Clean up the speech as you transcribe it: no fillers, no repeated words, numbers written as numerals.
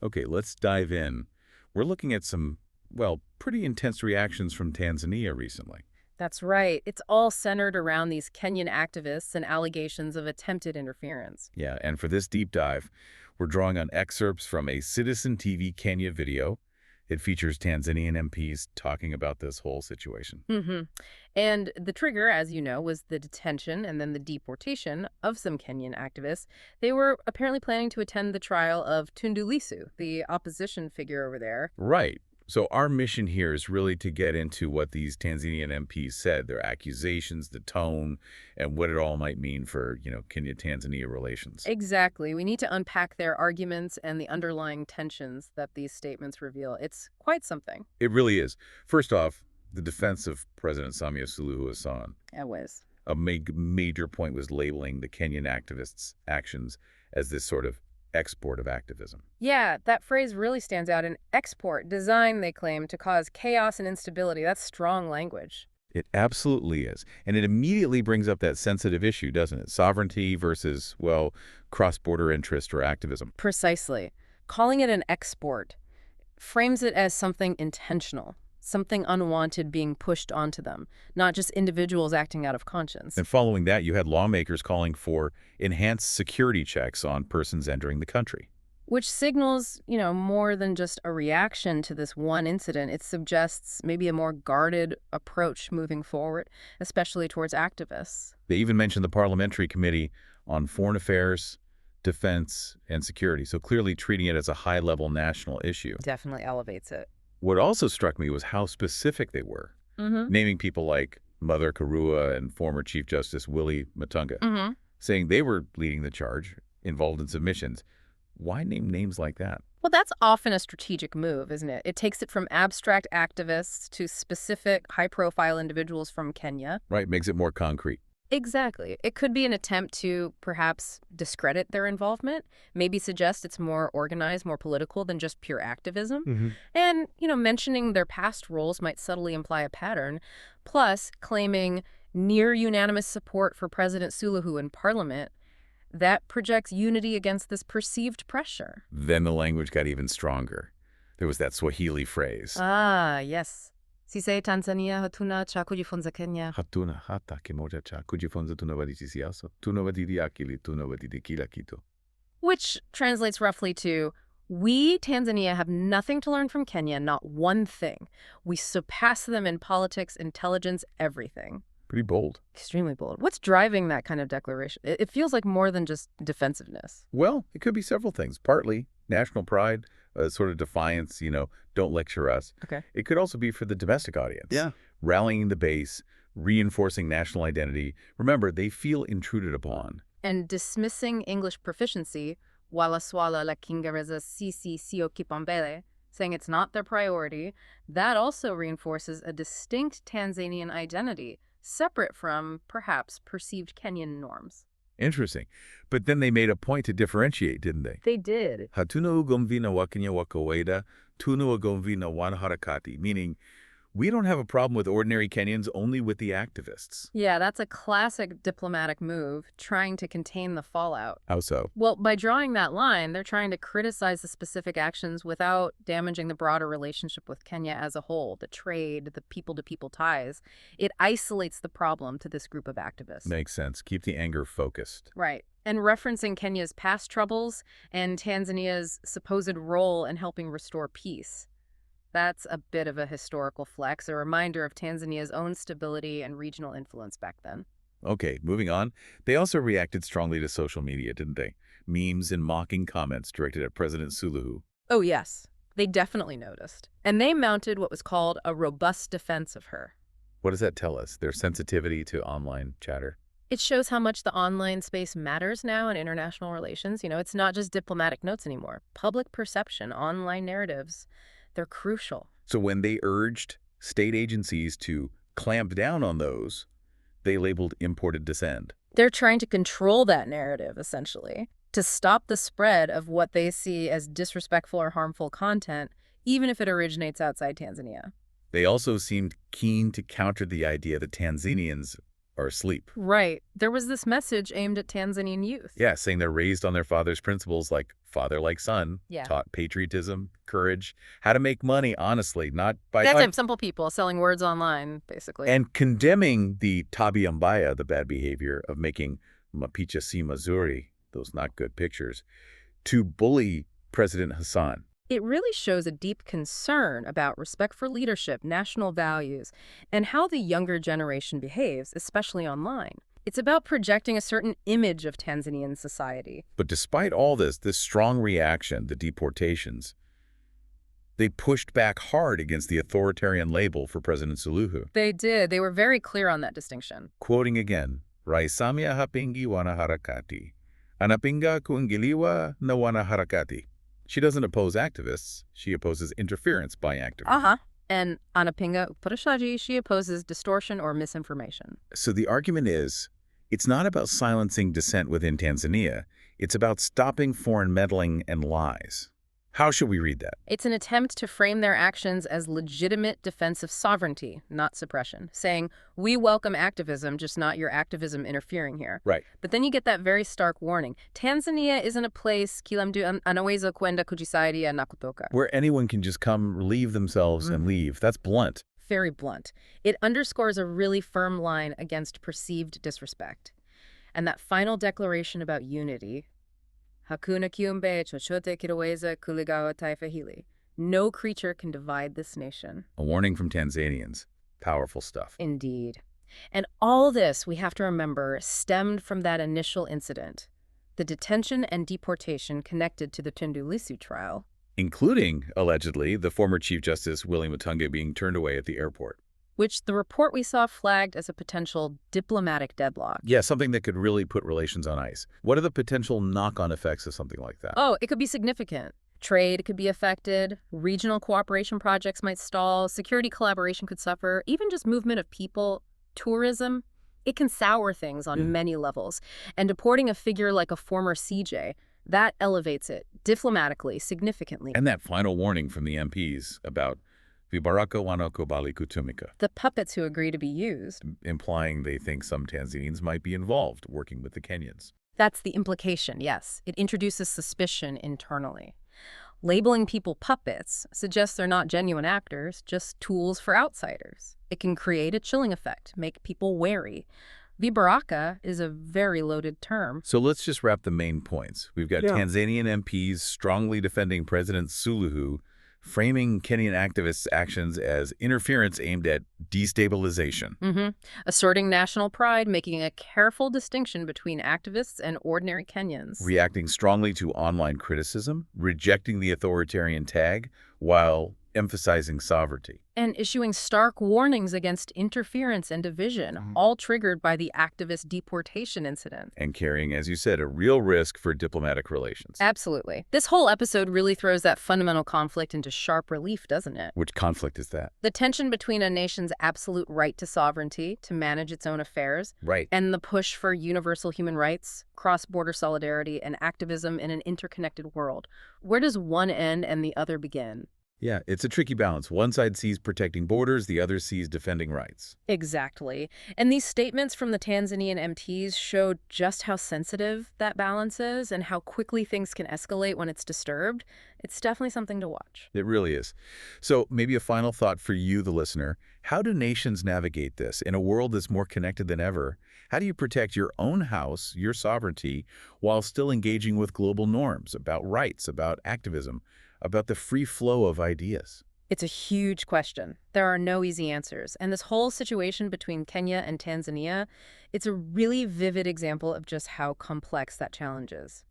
Okay, let's dive in. We're looking at some, well, pretty intense reactions from Tanzania recently. That's right. It's all centered around these Kenyan activists and allegations of attempted interference. Yeah, and for this deep dive, we're drawing on excerpts from a Citizen TV Kenya video. It features Tanzanian MPs talking about this whole situation. hmm And the trigger, as you know, was the detention and then the deportation of some Kenyan activists. They were apparently planning to attend the trial of Tundu Lissu, the opposition figure over there. Right. So our mission here is really to get into what these Tanzanian MPs said, their accusations, the tone, and what it all might mean for, Kenya-Tanzania relations. Exactly. We need to unpack their arguments and the underlying tensions that these statements reveal. It's quite something. It really is. First off, the defense of President Samia Suluhu Hassan. Anyways. A major point was labeling the Kenyan activists' actions as this sort of export of activism. Yeah, that phrase really stands out. An export designed, they claim, to cause chaos and instability. That's strong language. It absolutely is. And it immediately brings up that sensitive issue, doesn't it? Sovereignty versus, well, cross-border interest or activism. Precisely. Calling it an export frames it as something intentional, something unwanted being pushed onto them, not just individuals acting out of conscience. And following that, you had lawmakers calling for enhanced security checks on persons entering the country. Which signals, more than just a reaction to this one incident. It suggests maybe a more guarded approach moving forward, especially towards activists. They even mentioned the Parliamentary Committee on Foreign Affairs, Defense, and Security, so clearly treating it as a high-level national issue. Definitely elevates it. What also struck me was how specific they were, Mm-hmm. naming people like Mother Karua and former Chief Justice Willie Mutunga, Mm-hmm. saying they were leading the charge, involved in submissions. Why name names like that? Well, that's often a strategic move, isn't it? It takes it from abstract activists to specific, high-profile individuals from Kenya. Right, makes it more concrete. Exactly. It could be an attempt to perhaps discredit their involvement, maybe suggest it's more organized, more political than just pure activism. Hmm. And, mentioning their past roles might subtly imply a pattern. Plus, claiming near unanimous support for President Suluhu in Parliament, that projects unity against this perceived pressure. Then the language got even stronger. There was that Swahili phrase. Ah, yes. Si say Tanzania hatuna cha kujifunza Kenya. Hatuna hata kimoja cha kujifunza tunawatiti siasa, tunawatiti akili, tunawatiti kila kitu. Which translates roughly to, we, Tanzania, have nothing to learn from Kenya, not one thing. We surpass them in politics, intelligence, everything. Pretty bold. Extremely bold. What's driving that kind of declaration? It feels like more than just defensiveness. Well, it could be several things. Partly national pride, sort of defiance, don't lecture us. Okay. It could also be for the domestic audience. Yeah. Rallying the base, reinforcing national identity. Remember, they feel intruded upon. And dismissing English proficiency, wala swala la Kiingereza sisi sio kipaumbele, saying it's not their priority, that also reinforces a distinct Tanzanian identity, separate from, perhaps, perceived Kenyan norms. Interesting. But then they made a point to differentiate, didn't they? They did. Hatuna ugomvi na Wakenya wa kawaida, tuna ugomvi na wanaharakati, meaning we don't have a problem with ordinary Kenyans, only with the activists. Yeah, that's a classic diplomatic move, trying to contain the fallout. How so? Well, by drawing that line, they're trying to criticize the specific actions without damaging the broader relationship with Kenya as a whole, the trade, the people-to-people ties. It isolates the problem to this group of activists. Makes sense. Keep the anger focused. Right. And referencing Kenya's past troubles and Tanzania's supposed role in helping restore peace. That's a bit of a historical flex, a reminder of Tanzania's own stability and regional influence back then. Okay, moving on. They also reacted strongly to social media, didn't they? Memes and mocking comments directed at President Suluhu. Oh, yes. They definitely noticed. And they mounted what was called a robust defense of her. What does that tell us? Their sensitivity to online chatter? It shows how much the online space matters now in international relations. It's not just diplomatic notes anymore. Public perception, online narratives, they're crucial. So when they urged state agencies to clamp down on those, they labeled imported dissent. They're trying to control that narrative, essentially, to stop the spread of what they see as disrespectful or harmful content, even if it originates outside Tanzania. They also seemed keen to counter the idea that Tanzanians are asleep. Right. There was this message aimed at Tanzanian youth. Yeah, saying they're raised on their father's principles like father like son, Yeah. taught patriotism, courage, how to make money honestly, not by... That's simple people selling words online, basically. And condemning the tabia mbaya, the bad behavior of making mapicha si mazuri, those not good pictures, to bully President Hassan. It really shows a deep concern about respect for leadership, national values, and how the younger generation behaves, especially online. It's about projecting a certain image of Tanzanian society. But despite all this strong reaction, the deportations, they pushed back hard against the authoritarian label for President Suluhu. They did. They were very clear on that distinction. Quoting again, Raisamia hapingi wana harakati, anapinga kuingiliwa na wana harakati. She doesn't oppose activists. She opposes interference by activists. And Anapinga Upurashaji, she opposes distortion or misinformation. So the argument is, it's not about silencing dissent within Tanzania. It's about stopping foreign meddling and lies. How should we read that? It's an attempt to frame their actions as legitimate defense of sovereignty, not suppression, saying, we welcome activism, just not your activism interfering here. Right. But then you get that very stark warning. Tanzania isn't a place kila mtu anaweza kwenda kujisaidia na kutoka, where anyone can just come, relieve themselves, and leave. That's blunt. Very blunt. It underscores a really firm line against perceived disrespect. And that final declaration about unity, Hakuna kiumbe chochote kinaweza kuligawa taifa hili. No creature can divide this nation. A warning from Tanzanians. Powerful stuff. Indeed. And all this, we have to remember, stemmed from that initial incident, the detention and deportation connected to the Tundu Lissu trial. Including, allegedly, the former Chief Justice Willie Mutunga being turned away at the airport. Which the report we saw flagged as a potential diplomatic deadlock. Yeah, something that could really put relations on ice. What are the potential knock-on effects of something like that? Oh, it could be significant. Trade could be affected, regional cooperation projects might stall, security collaboration could suffer, even just movement of people, tourism. It can sour things on many levels. And deporting a figure like a former CJ, that elevates it diplomatically, significantly. And that final warning from the MPs about Vibaraka wanako bali kutumika. The puppets who agree to be used. Implying they think some Tanzanians might be involved working with the Kenyans. That's the implication, yes. It introduces suspicion internally. Labeling people puppets suggests they're not genuine actors, just tools for outsiders. It can create a chilling effect, make people wary. Vibaraka is a very loaded term. So let's just wrap the main points. We've got Tanzanian MPs strongly defending President Suluhu, framing Kenyan activists' actions as interference aimed at destabilization. Asserting national pride, making a careful distinction between activists and ordinary Kenyans. Reacting strongly to online criticism, rejecting the authoritarian tag, while emphasizing sovereignty. And issuing stark warnings against interference and division, all triggered by the activist deportation incident. And carrying, as you said, a real risk for diplomatic relations. Absolutely. This whole episode really throws that fundamental conflict into sharp relief, doesn't it? Which conflict is that? The tension between a nation's absolute right to sovereignty, to manage its own affairs, and the push for universal human rights, cross-border solidarity, and activism in an interconnected world. Where does one end and the other begin? Yeah, it's a tricky balance. One side sees protecting borders, the other sees defending rights. Exactly. And these statements from the Tanzanian MPs showed just how sensitive that balance is and how quickly things can escalate when it's disturbed. It's definitely something to watch. It really is. So maybe a final thought for you, the listener. How do nations navigate this in a world that's more connected than ever? How do you protect your own house, your sovereignty, while still engaging with global norms about rights, about activism, about the free flow of ideas? It's a huge question. There are no easy answers. And this whole situation between Kenya and Tanzania, it's a really vivid example of just how complex that challenge is.